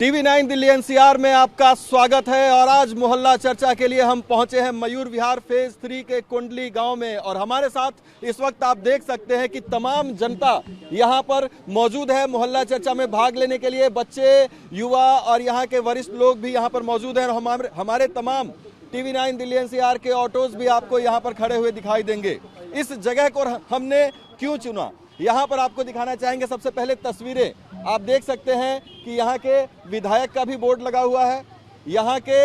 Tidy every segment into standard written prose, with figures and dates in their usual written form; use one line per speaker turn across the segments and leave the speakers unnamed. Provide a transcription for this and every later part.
TV 9 Delhi NCR में आपका स्वागत है। और आज मोहल्ला चर्चा के लिए हम पहुंचे हैं मयूर विहार फेज 3 के कुंडली गांव में। और हमारे साथ इस वक्त आप देख सकते हैं कि तमाम जनता यहां पर मौजूद है मोहल्ला चर्चा में भाग लेने के लिए। बच्चे, युवा और यहां के वरिष्ठ लोग भी यहां पर मौजूद हैं। और हमारे तमाम टीवी 9 दिल्ली एनसीआर के ऑटोज भी आपको यहाँ पर खड़े हुए दिखाई देंगे। इस जगह को हमने क्यों चुना, यहाँ पर आपको दिखाना चाहेंगे। सबसे पहले तस्वीरें आप देख सकते हैं कि यहाँ के विधायक का भी बोर्ड लगा हुआ है, यहाँ के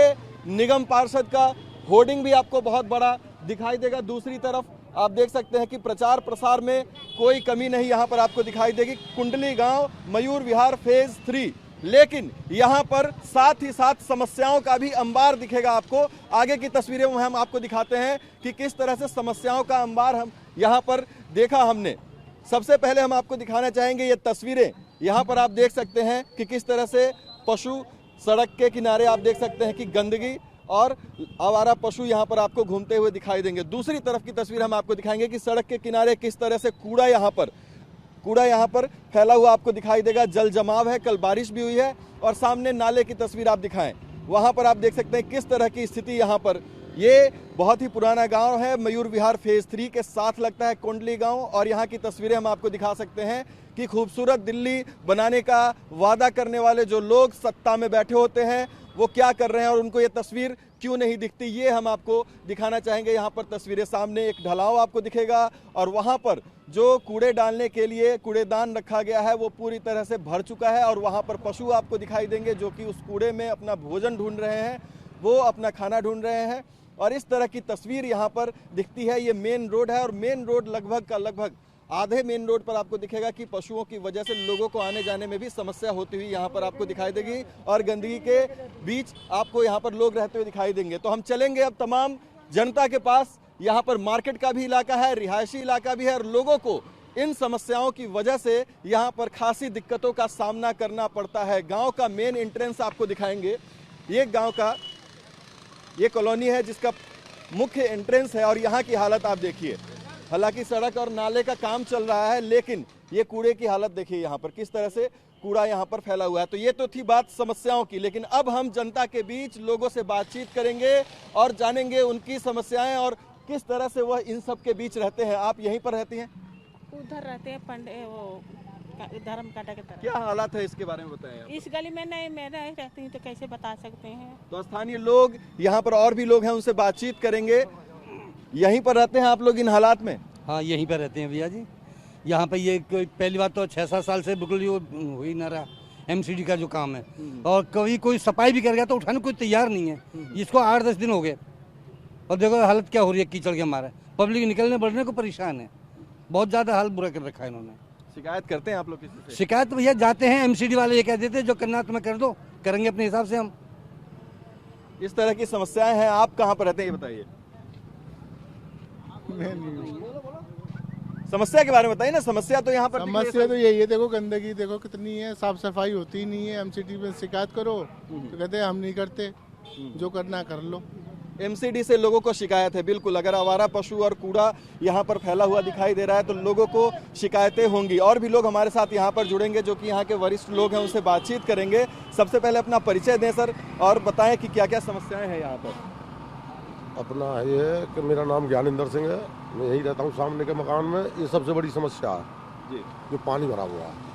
निगम पार्षद का होर्डिंग भी आपको बहुत बड़ा दिखाई देगा। दूसरी तरफ आप देख सकते हैं कि प्रचार प्रसार में कोई कमी नहीं यहाँ पर आपको दिखाई देगी। कुंडली गांव मयूर विहार फेज 3, लेकिन यहाँ पर साथ ही साथ समस्याओं का भी अंबार दिखेगा आपको। आगे की तस्वीरें में हम आपको दिखाते हैं कि किस तरह से समस्याओं का अंबार हम यहाँ पर देखा हमने। सबसे पहले हम आपको दिखाना चाहेंगे ये तस्वीरें। यहाँ पर आप देख सकते हैं कि किस तरह से पशु सड़क के किनारे आप देख सकते हैं कि गंदगी और आवारा पशु यहाँ पर आपको घूमते हुए दिखाई देंगे। दूसरी तरफ की तस्वीर हम आपको दिखाएंगे कि सड़क के किनारे किस तरह से कूड़ा यहाँ पर फैला हुआ आपको दिखाई देगा। जल जमाव है, कल बारिश भी हुई है। और सामने नाले की तस्वीर आप दिखाएं, वहाँ पर आप देख सकते हैं किस तरह की स्थिति यहाँ पर। ये बहुत ही पुराना गांव है, मयूर विहार फेज 3 के साथ लगता है कुंडली गांव। और यहाँ की तस्वीरें हम आपको दिखा सकते हैं कि खूबसूरत दिल्ली बनाने का वादा करने वाले जो लोग सत्ता में बैठे होते हैं वो क्या कर रहे हैं और उनको ये तस्वीर क्यों नहीं दिखती, ये हम आपको दिखाना चाहेंगे। यहाँ पर तस्वीरें सामने एक ढलाव आपको दिखेगा और वहाँ पर जो कूड़े डालने के लिए कूड़ेदान रखा गया है वो पूरी तरह से भर चुका है। और वहाँ पर पशु आपको दिखाई देंगे जो कि उस कूड़े में अपना भोजन ढूंढ रहे हैं, वो अपना खाना ढूंढ रहे हैं। और इस तरह की तस्वीर यहाँ पर दिखती है। ये मेन रोड है और मेन रोड लगभग आधे मेन रोड पर आपको दिखेगा कि पशुओं की वजह से लोगों को आने जाने में भी समस्या होती हुई यहाँ पर आपको दिखाई देगी। और गंदगी के बीच आपको यहाँ पर लोग रहते हुए दिखाई देंगे। तो हम चलेंगे अब तमाम जनता के पास। यहाँ पर मार्केट का भी इलाका है, रिहायशी इलाका भी है और लोगों को इन समस्याओं की वजह से यहाँ पर खासी दिक्कतों का सामना करना पड़ता है। गाँव का मेन एंट्रेंस आपको दिखाएंगे। ये गाँव का ये कॉलोनी है जिसका मुख्य एंट्रेंस है। और यहाँ की हालत आप देखिए। हालांकि सड़क और नाले का काम चल रहा है, लेकिन ये कूड़े की हालत देखिए यहाँ पर किस तरह से कूड़ा यहाँ पर फैला हुआ है। तो ये तो थी बात समस्याओं की, लेकिन अब हम जनता के बीच लोगों से बातचीत करेंगे और जानेंगे उनकी समस्याएं और किस तरह से वह इन सब के बीच रहते हैं। आप यहीं पर रहती हैं?
उधर रहते हैं धर्म काटा की तरफ।
क्या हालात है इसके बारे में बताएं आप।
इस गली में नहीं, मैं नहीं रहती हूँ तो कैसे बता सकते हैं।
तो स्थानीय लोग यहाँ पर और भी लोग हैं, उनसे बातचीत करेंगे। यहीं पर रहते हैं आप लोग इन हालात में?
हाँ, यहीं पर रहते हैं भैया जी। यहाँ पे ये पहली बात तो 6-7 साल से बिल्कुल हो ही ना रहा एमसीडी का जो काम है। और कभी कोई सफाई भी कर गया तो उठाने कोई तैयार नहीं है। इसको 8-10 दिन हो गए और देखो हालत क्या हो रही है कीचड़ के मारे। पब्लिक निकलने बढ़ने को परेशान है, बहुत ज़्यादा हाल बुरा कर रखा है इन्होंने।
शिकायत करते हैं आप लोग किसी से?
शिकायत भैया जाते हैं, एमसीडी वाले ये कह देते हैं जो करना तुम्हें कर दो, करेंगे अपने हिसाब से हम।
इस तरह की समस्याएं हैं। आप कहाँ पर रहते हैं ये बताइए? समस्या के बारे में बताइए ना। समस्या तो यहाँ पर
समस्या तो यही है, देखो गंदगी देखो कितनी है, साफ सफाई होती नहीं है। एमसीडी में शिकायत करो तो कहते हैं हम नहीं करते, जो करना कर लो।
एमसीडी से लोगों को शिकायत है, बिल्कुल। अगर आवारा पशु और कूड़ा यहाँ पर फैला हुआ दिखाई दे रहा है तो लोगों को शिकायतें होंगी। और भी लोग हमारे साथ यहाँ पर जुड़ेंगे जो कि यहाँ के वरिष्ठ लोग हैं, उनसे बातचीत करेंगे। सबसे पहले अपना परिचय दें सर और बताएं कि क्या क्या समस्याएं हैं यहाँ पर।
अपना ये है कि मेरा नाम ज्ञानेंद्र सिंह है, मैं यही रहता हूँ सामने के मकान में। ये सबसे बड़ी समस्या है जी, जो पानी भरा हुआ है।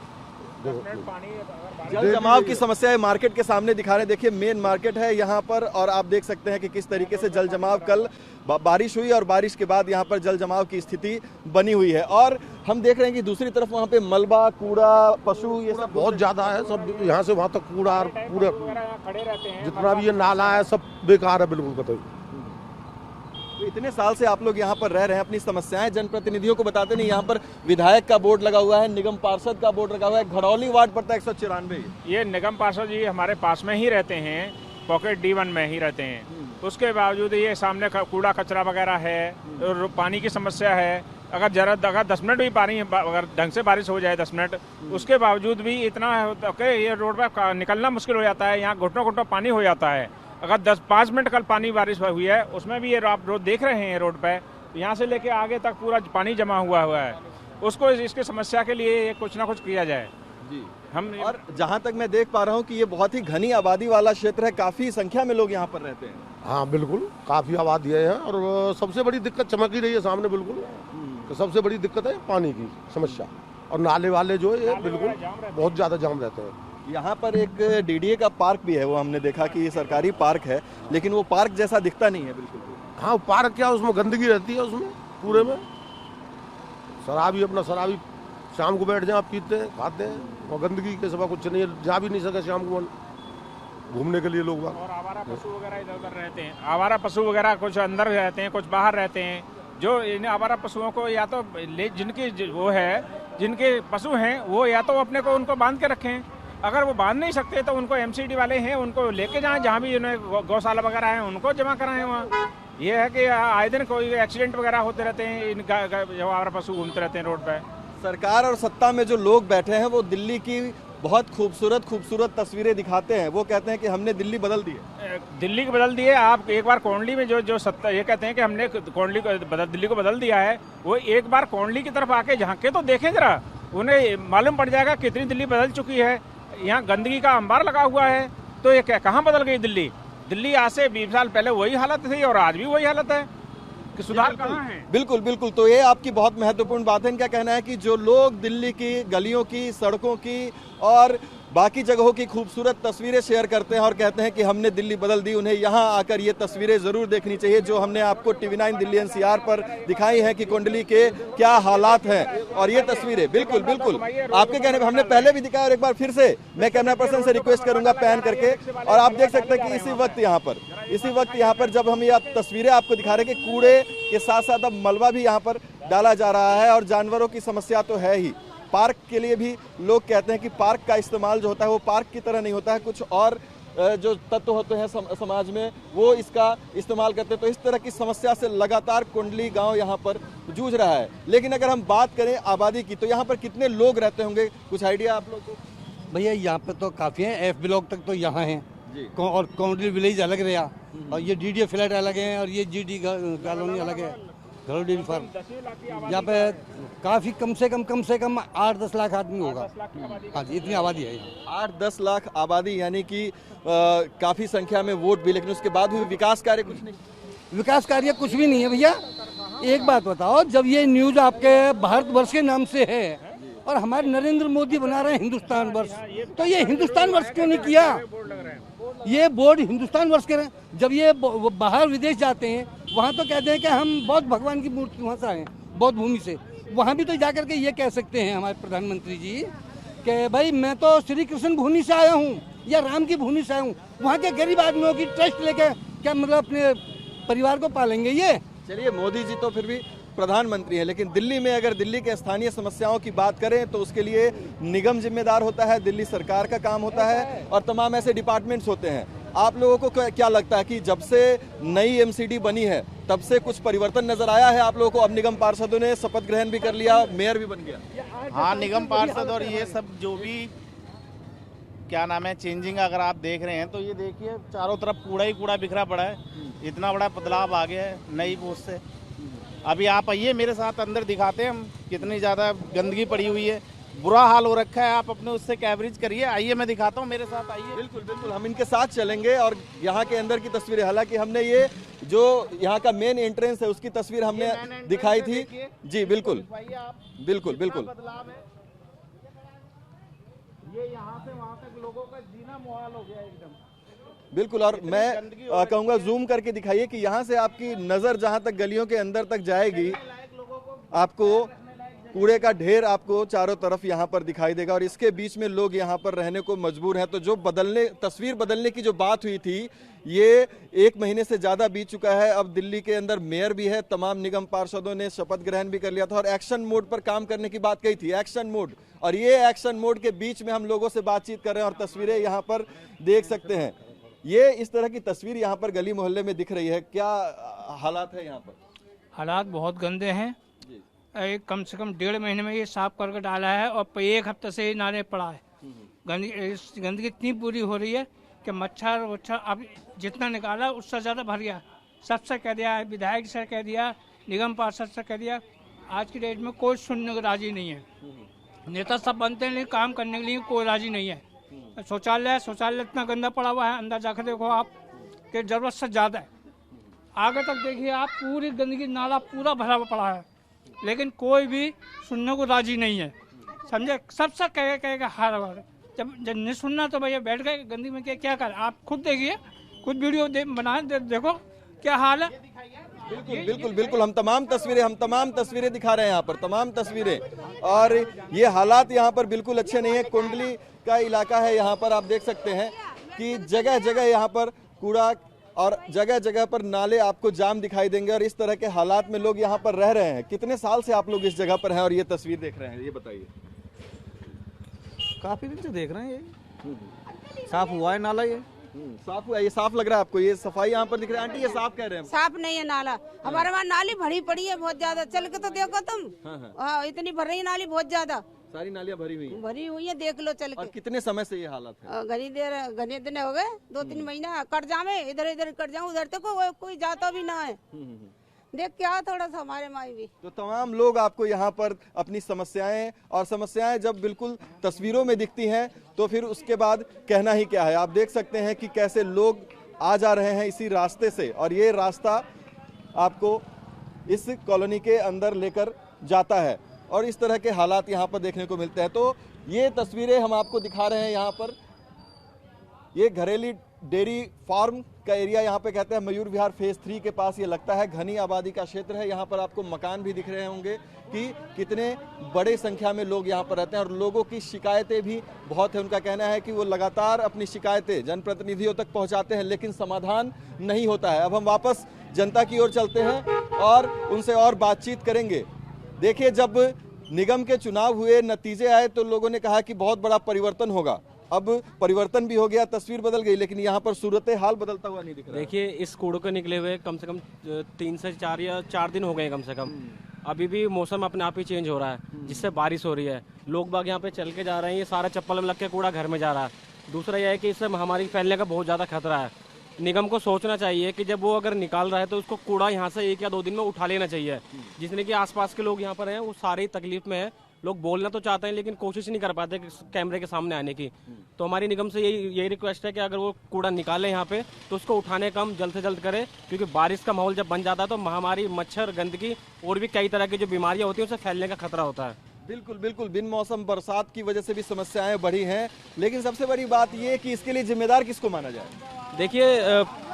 जल जमाव की समस्या है। मार्केट के सामने दिखा रहे, देखिए मेन मार्केट है यहाँ पर। और आप देख सकते हैं कि किस तरीके से जल जमाव, कल बारिश हुई और बारिश के बाद यहाँ पर जल जमाव की स्थिति बनी हुई है। और हम देख रहे हैं कि दूसरी तरफ वहाँ पे मलबा, कूड़ा, पशु, ये सब
बहुत ज्यादा है। सब यहाँ से वहाँ तक कूड़ा, पूरे जितना भी ये नाला है सब बेकार है बिल्कुल कतई।
तो इतने साल से आप लोग यहाँ पर रह रहे हैं, अपनी समस्याएं जनप्रतिनिधियों को बताते नहीं। यहाँ पर विधायक का बोर्ड लगा हुआ है, निगम पार्षद का बोर्ड लगा हुआ है। घड़ौली वार्ड पड़ता है 194। ये
निगम पार्षद जी हमारे पास में ही रहते हैं, पॉकेट D1 में ही रहते हैं। उसके बावजूद ये सामने कूड़ा कचरा वगैरह है, पानी की समस्या है। अगर 10 मिनट भी पानी, अगर ढंग से बारिश हो जाए 10 मिनट, उसके बावजूद भी इतना ये रोड पर निकलना मुश्किल हो जाता है। यहाँ घुटनों पानी हो जाता है। अगर 10-5 मिनट कल पानी बारिश हुई है, उसमें भी ये आप रोड देख रहे हैं, रोड पे यहाँ से लेके आगे तक पूरा पानी जमा हुआ है। उसको इसकी समस्या के लिए कुछ ना कुछ किया जाए।
जी।
हम
और जहाँ तक मैं देख पा रहा हूँ कि ये बहुत ही घनी आबादी वाला क्षेत्र है, काफी संख्या में लोग यहाँ पर रहते हैं।
हाँ बिल्कुल, काफ़ी आबादी है यहाँ। और सबसे बड़ी दिक्कत चमक ही रही है सामने बिल्कुल, तो सबसे बड़ी दिक्कत है पानी की समस्या। और नाले वाले जो है ये बिल्कुल बहुत ज़्यादा जाम रहते हैं।
यहाँ पर एक डीडीए का पार्क भी है, वो हमने देखा कि ये सरकारी पार्क है, लेकिन वो पार्क जैसा दिखता नहीं है बिल्कुल भी।
हाँ पार्क क्या, उसमें गंदगी रहती है उसमें पूरे में। शराबी शाम को बैठ जाए, आप पीते हैं खाते हैं, और गंदगी के सिवा कुछ नहीं है। जा भी नहीं सके शाम को घूमने के लिए लोग।
और आवारा पशु वगैरह इधर उधर रहते हैं। आवारा पशु वगैरह कुछ अंदर रहते हैं, कुछ बाहर रहते हैं। जो इन आवारा पशुओं को या तो जिनके पशु हैं वो या तो अपने को उनको बांध के रखें, अगर वो बांध नहीं सकते तो उनको एमसीडी वाले हैं उनको लेके जाएं, जहाँ भी उन्हें गौशाला वगैरह है उनको जमा कराएं वहाँ। ये है कि आए दिन कोई एक्सीडेंट वगैरह होते रहते हैं, इन जो आवारा पशु घूमते रहते हैं रोड पे।
सरकार और सत्ता में जो लोग बैठे हैं वो दिल्ली की बहुत खूबसूरत तस्वीरें दिखाते हैं। वो कहते हैं कि हमने दिल्ली बदल दी है।
दिल्ली को बदल दिए। आप एक बार कोंडली में जो सत्ता ये कहते हैं कि हमने दिल्ली को बदल दिया है, वो एक बार कोंडली की तरफ आके झांके तो देखें जरा, उन्हें मालूम पड़ जाएगा कितनी दिल्ली बदल चुकी है। यहाँ गंदगी का अंबार लगा हुआ है, तो ये कहाँ बदल गई दिल्ली? दिल्ली आज से 20 साल पहले वही हालत थी और आज भी वही हालत है, कि सुधार कहाँ है?
बिल्कुल बिल्कुल, तो ये आपकी बहुत महत्वपूर्ण बात है। इनका कहना है कि जो लोग दिल्ली की गलियों की, सड़कों की और बाकी जगहों की खूबसूरत तस्वीरें शेयर करते हैं और कहते हैं कि हमने दिल्ली बदल दी, उन्हें यहाँ आकर ये तस्वीरें जरूर देखनी चाहिए, जो हमने आपको TV9 दिल्ली NCR पर दिखाई हैं कि कुंडली के क्या हालात हैं। और ये तस्वीरें बिल्कुल आपके कहने पर हमने पहले भी दिखाया, और एक बार फिर से मैं कैमरा पर्सन से रिक्वेस्ट करूंगा पैन करके, और आप देख सकते हैं कि इसी वक्त यहाँ पर जब हम ये तस्वीरें आपको दिखा रहे हैं कि कूड़े के साथ साथ अब मलबा भी यहाँ पर डाला जा रहा है, और जानवरों की समस्या तो है ही। पार्क के लिए भी लोग कहते हैं कि पार्क का इस्तेमाल जो होता है वो पार्क की तरह नहीं होता है, कुछ और जो तत्व होते हैं समाज में वो इसका इस्तेमाल करते हैं। तो इस तरह की समस्या से लगातार कुंडली गांव यहाँ पर जूझ रहा है। लेकिन अगर हम बात करें आबादी की, तो यहाँ पर कितने लोग रहते होंगे, कुछ आइडिया आप लोग को?
भैया यहाँ पे तो काफ़ी है, F ब्लॉक तक तो यहाँ है, और कुंडली विलेज अलग रहा, और ये DDA फ्लैट अलग है, और ये GD कॉलोनी अलग है, घरों डेयरी फार्म। यहाँ पे काफ़ी कम से कम 8-10 लाख आदमी होगा। हाँ जी, इतनी आबादी है यहाँ।
8-10 लाख आबादी, यानी कि काफ़ी संख्या में वोट भी, लेकिन उसके बाद भी विकास कार्य कुछ नहीं।
विकास कार्य कुछ भी नहीं है भैया। एक बात बताओ, जब ये न्यूज़ आपके भारतवर्ष के नाम से है और हमारे नरेंद्र मोदी बना रहे हैं हिंदुस्तान वर्ष, तो ये हिंदुस्तान वर्ष क्यों नहीं किया? ये बोर्ड हिंदुस्तान वर्ष के रहे। जब ये बाहर विदेश जाते हैं, वहाँ तो कहते हैं कि हम बौद्ध भगवान की मूर्ति वहाँ से आए हैं, बौद्ध भूमि से। वहाँ भी तो जाकर के ये कह सकते हैं हमारे प्रधानमंत्री जी कि भाई मैं तो श्री कृष्ण भूमि से आया हूँ या राम की भूमि से आया हूँ। वहाँ के गरीब आदमियों की ट्रस्ट लेके क्या मतलब अपने परिवार को पालेंगे ये?
चलिए, मोदी जी तो फिर भी प्रधानमंत्री है, लेकिन दिल्ली में अगर दिल्ली के स्थानीय समस्याओं की बात करें तो उसके लिए निगम जिम्मेदार होता है, दिल्ली सरकार का काम होता है, और तमाम ऐसे डिपार्टमेंट्स होते हैं। आप लोगों को क्या लगता है कि जब से नई MCD बनी है तब से कुछ परिवर्तन नजर आया है आप लोगों को? अब निगम पार्षदों ने शपथ ग्रहण भी कर लिया, मेयर भी बन गया।
हाँ, निगम पार्षद और ये सब जो भी क्या नाम है चेंजिंग अगर आप देख रहे हैं तो ये देखिए चारों तरफ कूड़ा ही कूड़ा बिखरा पड़ा है। इतना बड़ा बदलाव आ गया है नई पोस्ट से। अभी आप आइए मेरे साथ, अंदर दिखाते हैं हम कितनी ज़्यादा गंदगी पड़ी हुई है, बुरा हाल हो रखा है। आप अपने उससे कैवरेज करिए, आइए मैं दिखाता हूँ, मेरे साथ आइए।
बिल्कुल हम इनके साथ चलेंगे और यहाँ के अंदर की तस्वीरें, हालांकि हमने ये जो यहाँ का मेन एंट्रेंस है उसकी तस्वीर हमने दिखाई थी जी। बिल्कुल
बदलाव है ये, यहाँ से वहाँ तक लोगों का जीना मुहाल हो गया एकदम।
बिल्कुल, और मैं कहूँगा जूम करके दिखाइए कि यहाँ से आपकी नज़र जहाँ तक गलियों के अंदर तक जाएगी, आपको कूड़े का ढेर आपको चारों तरफ यहाँ पर दिखाई देगा, और इसके बीच में लोग यहाँ पर रहने को मजबूर हैं। तो जो तस्वीर बदलने की जो बात हुई थी, ये 1 महीने से ज़्यादा बीत चुका है। अब दिल्ली के अंदर मेयर भी है, तमाम निगम पार्षदों ने शपथ ग्रहण भी कर लिया था और एक्शन मोड पर काम करने की बात कही थी, एक्शन मोड। और ये एक्शन मोड के बीच में हम लोगों से बातचीत कर रहे हैं और तस्वीरें यहाँ पर देख सकते हैं। ये इस तरह की तस्वीर यहाँ पर गली मोहल्ले में दिख रही है। क्या हालात है यहाँ पर?
हालात बहुत गंदे हैं। कम से कम 1.5 महीने में ये साफ करके डाला है और 1 हफ्ते से ये नाले पड़ा है। गंदगी इतनी बुरी हो रही है कि मच्छर अब जितना निकाला उससे ज़्यादा भर गया। सबसे कह दिया, विधायक से कह दिया, निगम पार्षद से कह दिया, आज की डेट में कोई सुनने को राजी नहीं है। नेता सब बनते हैं लेकिन काम करने के लिए कोई राजी नहीं है। शौचालय इतना गंदा पड़ा हुआ है, अंदर जाकर देखो आप कि जरूरत से ज़्यादा है। आगे तक देखिए आप, पूरी गंदगी नाला पूरा भरा हुआ पड़ा है, लेकिन कोई भी सुनने को राजी नहीं है। समझे, सबसे कहेगा हार है। जब नहीं सुनना तो भैया बैठ गए गंदगी में क्या कर। आप खुद देखिए, खुद वीडियो बनाए देखो क्या हाल है।
बिल्कुल हम तमाम तस्वीरें दिखा रहे हैं यहाँ पर, तमाम तस्वीरें। और ये हालात यहाँ पर बिल्कुल अच्छे नहीं है। कुंडली का इलाका है, यहाँ पर आप देख सकते हैं कि जगह जगह यहाँ पर कूड़ा और जगह जगह पर नाले आपको जाम दिखाई देंगे। और इस तरह के हालात में लोग यहाँ पर रह रहे हैं। कितने साल से आप लोग इस जगह पर हैं और ये तस्वीर देख रहे हैं, ये बताइए।
काफी दिन से देख रहे हैं। ये साफ हुआ है नाला, ये
साफ हुआ, ये साफ लग रहा है आपको? ये सफाई यहाँ पर दिख रहा है आंटी, ये साफ कह रहे हैं?
साफ नहीं है नाला, हमारे वहाँ नाली भरी पड़ी है बहुत ज्यादा। चल के तो देखो तुम। हाँ, इतनी भर रही है नाली, बहुत ज्यादा
सारी नालियाँ भरी हुई
है, देख लो चल के।
और कितने समय से ये हालत है?
घने दिन हो गए, 2-3 महीना। कट जामे, इधर कट जाऊँ, उधर तक कोई जाता भी ना है। देख क्या थोड़ा सा हमारे माई भी।
तो तमाम लोग आपको यहाँ पर अपनी समस्याएं जब बिल्कुल तस्वीरों में दिखती हैं तो फिर उसके बाद कहना ही क्या है। आप देख सकते हैं कि कैसे लोग आ जा रहे हैं इसी रास्ते से, और ये रास्ता आपको इस कॉलोनी के अंदर लेकर जाता है और इस तरह के हालात यहाँ पर देखने को मिलते हैं। तो ये तस्वीरें हम आपको दिखा रहे हैं यहाँ पर। ये घरेली डेयरी फार्म का एरिया यहाँ पे कहते हैं मयूर विहार फेज 3 के पास ये लगता है। घनी आबादी का क्षेत्र है। यहाँ पर आपको मकान भी दिख रहे होंगे कि कितने बड़े संख्या में लोग यहाँ पर रहते हैं और लोगों की शिकायतें भी बहुत है। उनका कहना है कि वो लगातार अपनी शिकायतें जनप्रतिनिधियों तक पहुँचाते हैं लेकिन समाधान नहीं होता है। अब हम वापस जनता की ओर चलते हैं और उनसे और बातचीत करेंगे। देखिए, जब निगम के चुनाव हुए, नतीजे आए तो लोगों ने कहा कि बहुत बड़ा परिवर्तन होगा। अब परिवर्तन भी हो गया, तस्वीर बदल गई, लेकिन यहाँ पर सूरत हाल बदलता हुआ नहीं दिख रहा।
देखिए, इस कूड़े को निकले हुए कम से कम 3 से 4 या 4 दिन हो गए कम से कम। अभी भी मौसम अपने आप ही चेंज हो रहा है, जिससे बारिश हो रही है। लोग बाग यहाँ पे चल के जा रहे हैं, ये सारा चप्पल में लग के कूड़ा घर में जा रहा है। दूसरा यह है कि इससे महामारी फैलने का बहुत ज़्यादा खतरा है। निगम को सोचना चाहिए कि जब वो अगर निकाल रहा है तो उसको कूड़ा यहाँ से 1 या 2 दिन में उठा लेना चाहिए। जितने कि आसपास के लोग यहाँ पर हैं वो सारी तकलीफ में है। लोग बोलना तो चाहते हैं लेकिन कोशिश नहीं कर पाते कैमरे के सामने आने की। तो हमारी निगम से यही रिक्वेस्ट है कि अगर वो कूड़ा निकाले यहाँ पे तो उसको उठाने का हम जल्द से जल्द करें, क्योंकि बारिश का माहौल जब बन जाता है तो महामारी, मच्छर, गंदगी और भी कई तरह की जो बीमारियाँ होती हैं उससे फैलने का खतरा होता है।
बिल्कुल बिन मौसम बरसात की वजह से भी समस्याएं बढ़ी हैं, लेकिन सबसे बड़ी बात ये कि इसके लिए जिम्मेदार किसको माना जाए?
देखिए,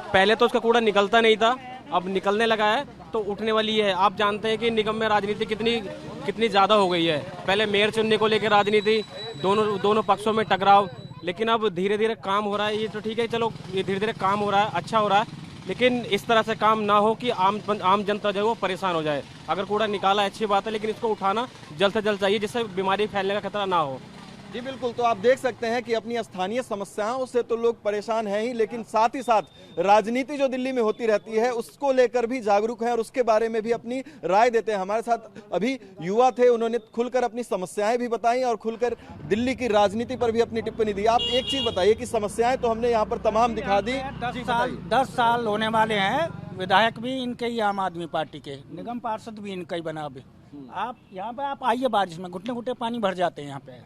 पहले तो उसका कूड़ा निकलता नहीं था, अब निकलने लगा है तो उठने वाली है। आप जानते हैं कि निगम में राजनीति कितनी ज़्यादा हो गई है। पहले मेयर चुनने को लेकर राजनीति, दोनों पक्षों में टकराव, लेकिन अब धीरे धीरे काम हो रहा है। ये तो ठीक है, चलो ये धीरे धीरे काम हो रहा है, अच्छा हो रहा है, लेकिन इस तरह से काम ना हो कि आम जनता जो है वो परेशान हो जाए। अगर कूड़ा निकाला है अच्छी बात है, लेकिन इसको उठाना जल्द से जल्द चाहिए जिससे बीमारी फैलने का खतरा ना हो।
जी बिल्कुल, तो आप देख सकते हैं कि अपनी स्थानीय समस्याओं से तो लोग परेशान हैं ही, लेकिन साथ ही साथ राजनीति जो दिल्ली में होती रहती है उसको लेकर भी जागरूक हैं और उसके बारे में भी अपनी राय देते हैं। हमारे साथ अभी युवा थे, उन्होंने खुलकर अपनी समस्याएं भी बताई और खुलकर दिल्ली की राजनीति पर भी अपनी टिप्पणी दी। आप एक चीज बताइए कि समस्याएं तो हमने यहाँ पर तमाम दिखा दी।
10 साल होने वाले हैं, विधायक भी इनके ही, आम आदमी पार्टी के, निगम पार्षद भी इनका ही बना। अभी आप यहाँ पे आप आइए, बारिश में घुटने घुटने पानी भर जाते हैं यहाँ पे,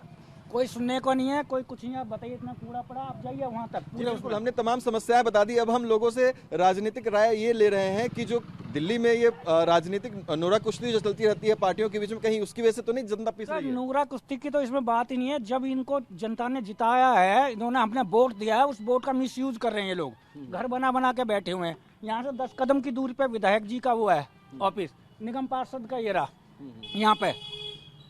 कोई सुनने को नहीं है, कोई कुछ नहीं। आप बताइए, इतना कूड़ा पड़ा, आप जाइए वहाँ तक।
बिल्कुल, हमने तमाम समस्याएं बता दी। अब हम लोगों से राजनीतिक राय ये ले रहे हैं कि जो दिल्ली में ये राजनीतिक नोरा कुश्ती जो चलती रहती है पार्टियों के बीच में, कहीं उसकी वजह से तो नहीं जनता पीस रही है?
नोरा कुश्ती की तो इसमें बात ही नहीं है। जब इनको जनता ने जिताया है, इन्होंने अपने वोट दिया है, उस वोट का मिसयूज कर रहे हैं ये लोग। घर बना के बैठे हुए हैं। यहाँ से 10 कदम की दूरी पे विधायक जी का वो है ऑफिस, निगम पार्षद का ये रहा यहाँ पे,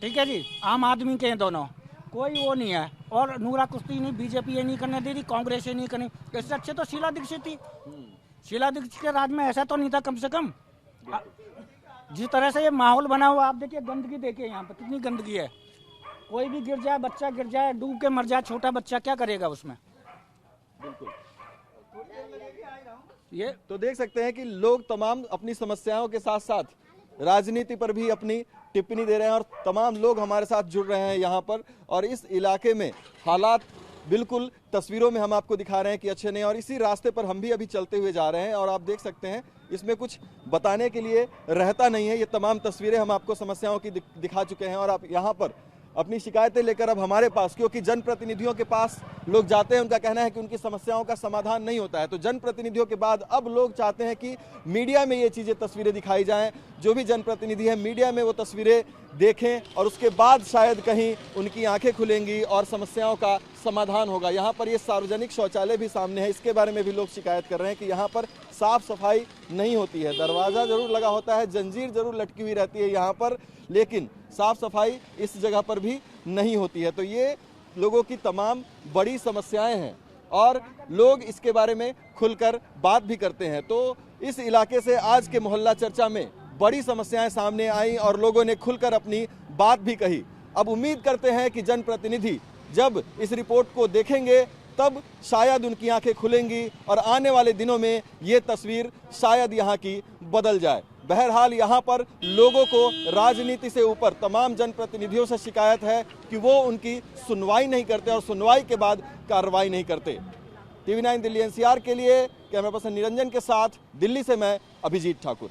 ठीक है जी। आम आदमी के हैं दोनों, कोई वो नहीं है। और नूरा कुश्ती नहीं, बीजेपी ये नहीं करने दे रही, कांग्रेस ये नहीं करनी। इससे अच्छे तो शीला दीक्षित थी। शीला दीक्षित के राज में ऐसा तो नहीं था कम से कम। जिस तरह से ये माहौल बना हुआ, आप देखिए गंदगी, देखिए यहाँ पे कितनी गंदगी है। कोई भी गिर जाए, बच्चा गिर जाए, डूब के मर जाए, छोटा बच्चा क्या करेगा उसमें?
बिल्कुल,
ये
तो देख सकते हैं कि लोग तमाम अपनी समस्याओं के साथ साथ राजनीति पर भी अपनी टिप्पणी दे रहे हैं और तमाम लोग हमारे साथ जुड़ रहे हैं यहाँ पर। और इस इलाके में हालात बिल्कुल तस्वीरों में हम आपको दिखा रहे हैं कि अच्छे नहीं, और इसी रास्ते पर हम भी अभी चलते हुए जा रहे हैं और आप देख सकते हैं इसमें कुछ बताने के लिए रहता नहीं है। ये तमाम तस्वीरें हम आपको समस्याओं की दिखा चुके हैं और आप यहाँ पर अपनी शिकायतें लेकर अब हमारे पास, क्योंकि जनप्रतिनिधियों के पास लोग जाते हैं, उनका कहना है कि उनकी समस्याओं का समाधान नहीं होता है। तो जनप्रतिनिधियों के बाद अब लोग चाहते हैं कि मीडिया में ये चीज़ें, तस्वीरें दिखाई जाएं, जो भी जनप्रतिनिधि है मीडिया में वो तस्वीरें देखें और उसके बाद शायद कहीं उनकी आंखें खुलेंगी और समस्याओं का समाधान होगा। यहाँ पर ये सार्वजनिक शौचालय भी सामने है, इसके बारे में भी लोग शिकायत कर रहे हैं कि यहाँ पर साफ सफाई नहीं होती है। दरवाज़ा जरूर लगा होता है, जंजीर जरूर लटकी हुई रहती है यहाँ पर, लेकिन साफ सफाई इस जगह पर भी नहीं होती है। तो ये लोगों की तमाम बड़ी समस्याएं हैं और लोग इसके बारे में खुलकर बात भी करते हैं। तो इस इलाके से आज के मोहल्ला चर्चा में बड़ी समस्याएं सामने आई और लोगों ने खुलकर अपनी बात भी कही। अब उम्मीद करते हैं कि जनप्रतिनिधि जब इस रिपोर्ट को देखेंगे तब शायद उनकी आंखें खुलेंगी और आने वाले दिनों में ये तस्वीर शायद यहाँ की बदल जाए। बहरहाल यहाँ पर लोगों को राजनीति से ऊपर तमाम जनप्रतिनिधियों से शिकायत है कि वो उनकी सुनवाई नहीं करते और सुनवाई के बाद कार्रवाई नहीं करते। TV9 दिल्ली NCR के लिए कैमरा पर्सन निरंजन के साथ दिल्ली से मैं अभिजीत ठाकुर।